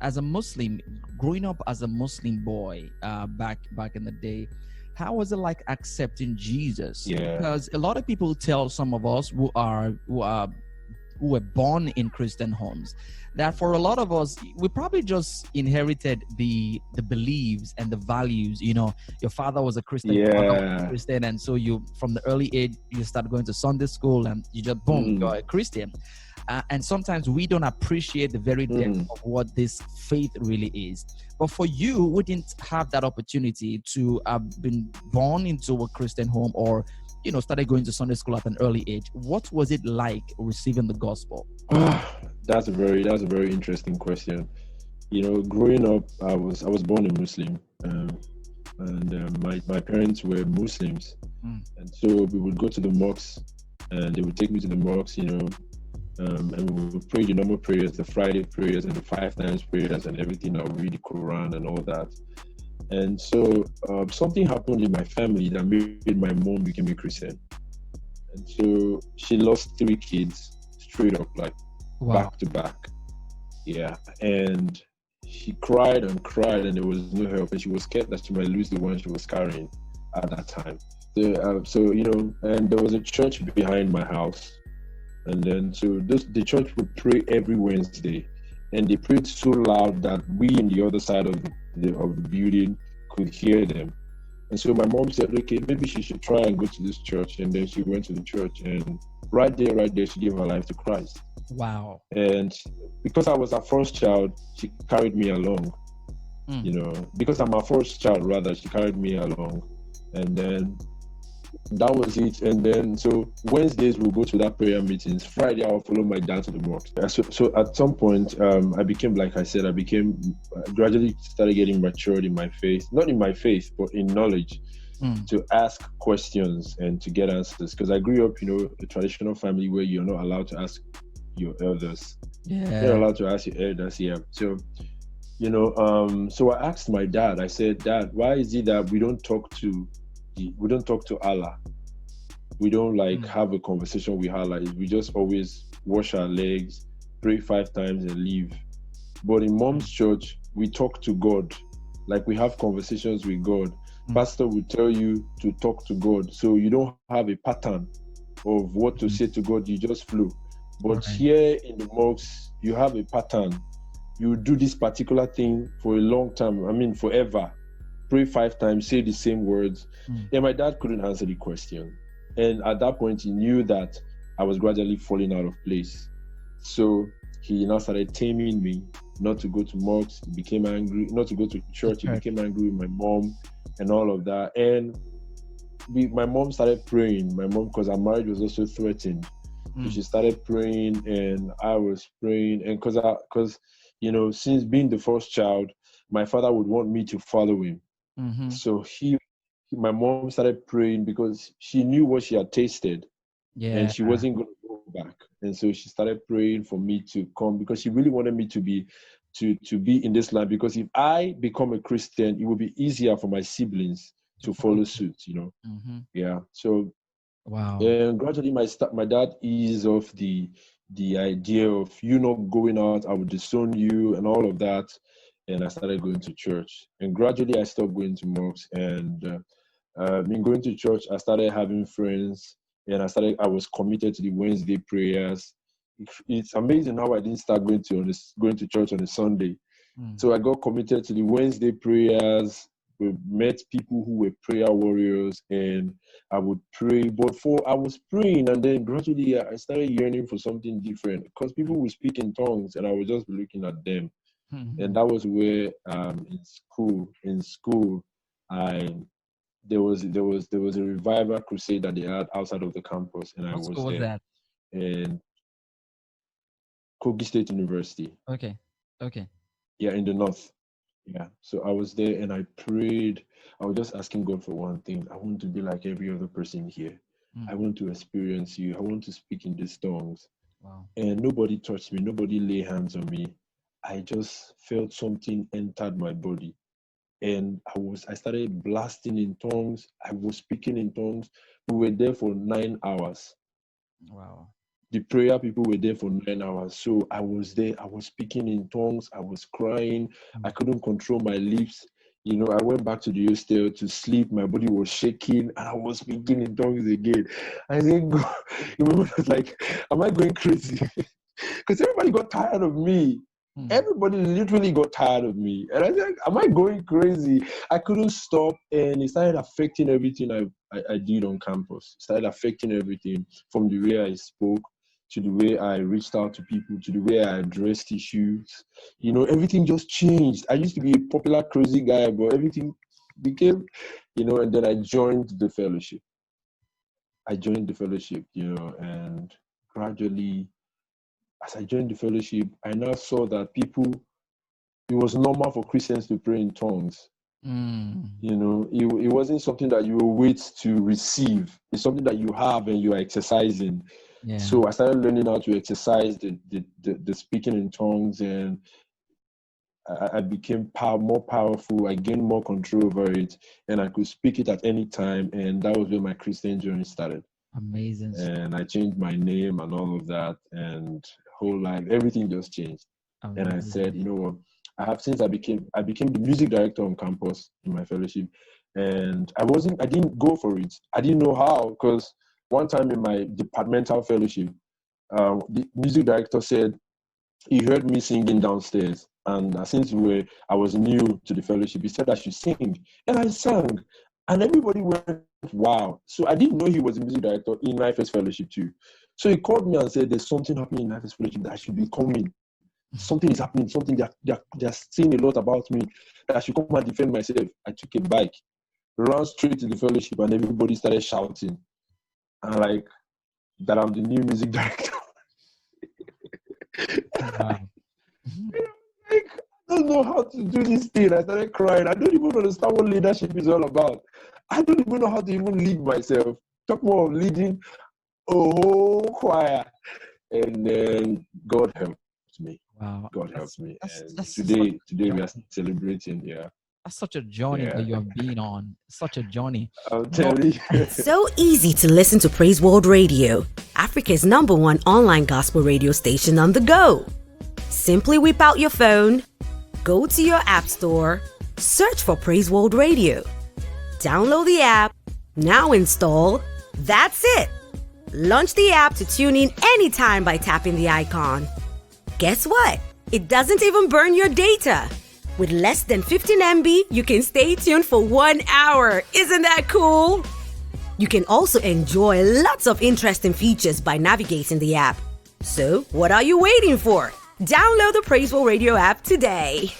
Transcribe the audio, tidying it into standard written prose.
as a Muslim, growing up as a Muslim boy, back in the day, how was it like accepting Jesus? Yeah. Because a lot of people tell some of us who were born in Christian homes that for a lot of us, we probably just inherited the beliefs and the values. You know, your father was a Christian, your mother was a Yeah. Christian, and so you, from the early age, you start going to Sunday school, and you just boom, you're Mm, a Christian. And sometimes we don't appreciate the very depth mm. of what this faith really is. But for you, who didn't have that opportunity to have been born into a Christian home, or started going to Sunday school at an early age, what was it like receiving the gospel? That's a very interesting question. Growing up, I was born a Muslim, and my parents were Muslims, Mm. and so we would go to the mosques, and they would take me to the mosques, and we would pray the normal prayers, the Friday prayers, and the 5 times prayers, and everything. I would read the Quran and all that. And so something happened in my family that made my mom become a Christian. And so she lost 3 kids straight up, like Wow. back to back. Yeah. And she cried and cried, and there was no help. And she was scared that she might lose the one she was carrying at that time. So, and there was a church behind my house. And then, so the church would pray every Wednesday. And they prayed so loud that we in the other side of the building could hear them. And so my mom said, okay, maybe she should try and go to this church. And then she went to the church, and right there, she gave her life to Christ. Wow. And because I was her first child, she carried me along. Mm. Because I'm her first child, rather, she carried me along. And then that was it. And then, so Wednesdays we'll go to that prayer meetings. Friday I'll follow my dad to the mosque. So at some point, I became, like I said, gradually started getting matured in my faith, not in my faith, but in knowledge, to ask questions and to get answers. Because I grew up, a traditional family where you're not allowed to ask your elders. You're not Yeah. allowed to ask your elders. Yeah. So I asked my dad. I said, Dad, why is it that we don't talk to Allah? We don't like Mm. have a conversation with Allah. We just always wash our legs, pray 5 times, and leave. But in mom's Mm. church, we talk to God. Like, we have conversations with God. Mm. Pastor will tell you to talk to God. So you don't have a pattern of what to Mm. say to God. You just flow. All But right. here in the mosques, you have a pattern. You do this particular thing for a long time. I mean, forever. Pray 5 times, say the same words. Mm. And my dad couldn't answer the question. And at that point, he knew that I was gradually falling out of place. So he now started taming me not to go to mosques. He became angry, not to go to The church. He church. became angry with my mom and all of that. And my mom started praying. My mom, because our marriage was also threatened. So Mm. she started praying, and I was praying. And because since being the first child, my father would want me to follow him. Mm-hmm. So my mom started praying because she knew what she had tasted, and Yeah. she wasn't going to go back. And so she started praying for me to come, because she really wanted me to be in this line. Because if I become a Christian, it will be easier for my siblings To to follow follow through. suit. Mm-hmm. Yeah. So Wow. and gradually my dad eased off the idea of you not going out, I would disown you and all of that. And I started going to church. And gradually I stopped going to mosques. And in going to church, I started having friends, and I was committed to the Wednesday prayers. It's amazing how I didn't start going to church on a Sunday. Mm. So I got committed to the Wednesday prayers. We met people who were prayer warriors, and I would pray. But I was praying, and then gradually I started yearning for something different, because people would speak in tongues, and I would just be looking at them. And Mm. that was where in school, I there was a revival crusade that they had outside of the campus, and I What was school was there. that? And Kogi State University, Okay. Okay. yeah, in the north. Yeah. So I was there, and I prayed. I was just asking God for one thing. I want to be like every other person here. Mm. I want to experience you. I want to speak in these tongues. Wow. And nobody touched me. Nobody lay hands on me. I just felt something entered my body. And I started blasting in tongues. I was speaking in tongues. We were there for 9 hours. Wow. The prayer people were there for 9 hours. So I was there. I was speaking in tongues. I was crying. I couldn't control my lips. I went back to the hostel to sleep. My body was shaking, and I was speaking in tongues again. I said, God, I was like, am I going crazy? Because everybody got tired of me. Everybody literally got tired of me. And I said, am I going crazy? I couldn't stop, and it started affecting everything I did on campus. It started affecting everything, from the way I spoke, to the way I reached out to people, to the way I addressed issues. Everything just changed. I used to be a popular, crazy guy, but everything became, and then I joined the fellowship. And gradually, as I joined the fellowship, I now saw that it was normal for Christians to pray in tongues. It wasn't something that you wait to receive. It's something that you have and you are exercising. Yeah. So I started learning how to exercise the speaking in tongues, and I became more powerful. I gained more control over it, and I could speak it at any time. And that was where my Christian journey started. Amazing. And I changed my name and all of that, and whole life, everything just changed. Amazing. And I said, you know what? Since I became the music director on campus in my fellowship, and I didn't go for it. I didn't know how, because one time in my departmental fellowship, the music director said he heard me singing downstairs, and since I was new to the fellowship, he said I should sing, and I sang, and everybody went, wow. So I didn't know he was a music director in my first fellowship too. So he called me and said, there's something happening in my first fellowship that I should be coming. Something is happening, something they're saying a lot about me, that I should come and defend myself. I took a bike, ran straight to the fellowship, and everybody started shouting. And that I'm the new music director. Wow. I don't know how to do this thing. I started crying. I don't even understand what leadership is all about. I don't even know how to even lead myself. Talk more of leading a whole choir. And then God helped me. Wow. God helped me. That's today we are celebrating. Yeah. That's such a journey that you have been on. Such a journey. I'll tell you. So easy to listen to Praiseworld Radio, Africa's #1 online gospel radio station on the go. Simply whip out your phone, go to your app store, search for Praiseworld Radio. Download the app, now install. That's it. Launch the app to tune in anytime by tapping the icon. Guess what? It doesn't even burn your data. With less than 15 MB, you can stay tuned for 1 hour. Isn't that cool? You can also enjoy lots of interesting features by navigating the app. So, what are you waiting for? Download the Praiseworld Radio app today.